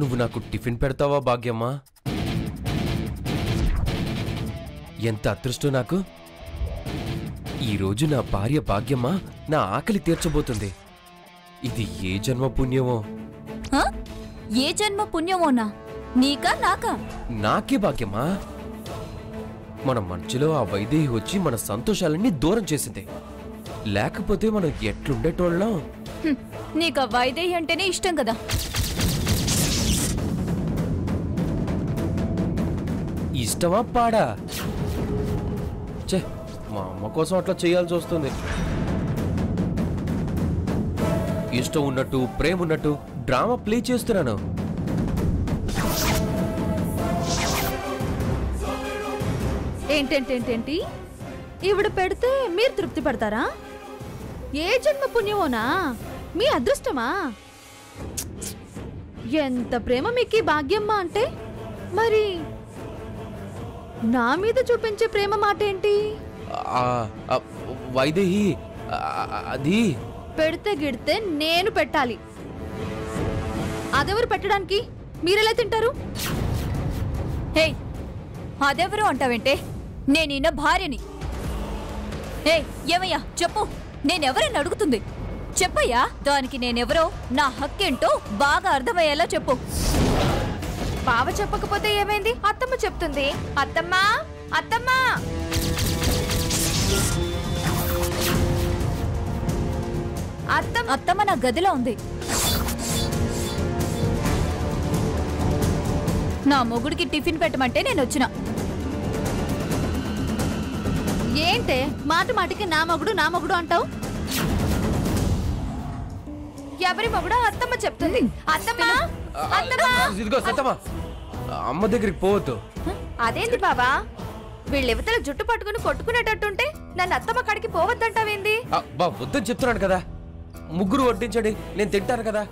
నువ్వు నాకు టిఫిన్ పెడతావా భాగ్యమ్మా? ఎంత అదృష్టం నాకు. ఈరోజు నా భార్య భాగ్యమ్మ నా ఆకలి తీర్చబోతుంది. ఇది ఏ జన్మ పుణ్యమో. ఏ జన్మ పుణ్యమోనా? నీకా నాకా? నాకే భాగ్యమ్మా. మన మధ్యలో ఆ వైదేహి వచ్చి మన సంతోషాలన్నీ దూరం చేసింది. లేకపోతే మనం ఎట్లుండేటోళ్ళం. నీకు ఆ వైదేహి అంటేనే ఇష్టం కదా. ఇష్టమా పాడా? చే, మా అమ్మ కోసం అట్లా చేయాల్సి వస్తుంది. ఇష్టం ఉన్నట్టు ప్రేమ ఉన్నట్టు డ్రామా ప్లే చేస్తున్నాను. ఏంటేంటేంటేంటి? ఈవిడ పెడితే మీరు తృప్తి పడతారా? ఏ జన్మ పుణ్యమోనా? మీ అదృష్టమా? ఎంత ప్రేమ మీకు భాగ్యమ్మ అంటే. మరి నా మీద చూపించే ప్రేమ మాట ఏంటి? వైదేహి అది పెడితే గిడితే నేను పెట్టాలి. అదెవరు పెట్టడానికి? మీరెలా తింటారు? హే, అదెవరు అంటావేంటే? నేనిన్న భార్యని. ఏ ఏమయ్యా చెప్పు, నేనెవరని అడుగుతుంది. చెప్పయ్యా, దానికి నేనెవరో నా హక్కేంటో బాగా అర్థమయ్యేలా చెప్పు. బావ చెప్పకపోతే ఏమైంది? అత్తమ్మ చెప్తుంది. అత్తమ్మా అత్తమ్మా అత్తమ్మ నా గదిలో ఉంది. నా మొగుడికి టిఫిన్ పెట్టమంటే నేను వచ్చిన. ఏంటే మాట మాటికి నా మొగుడు అంటావు? ఎవరి మొగుడో అత్తమ్మ చెప్తుంది. అత్తమ్మా ఇదిగో సత్తమ్మ, అమ్మ దగ్గరికి పోవద్దు. అదేంటి బాబా, వీళ్ళెవతల జుట్టు పట్టుకుని కొట్టుకునేటట్టుంటే నన్ను అత్తమ్మ కాడికి పోవద్దంటావేంది? వద్దని చెప్తున్నాను కదా. ముగ్గురు వడ్డించండి, నేను తింటాను కదా.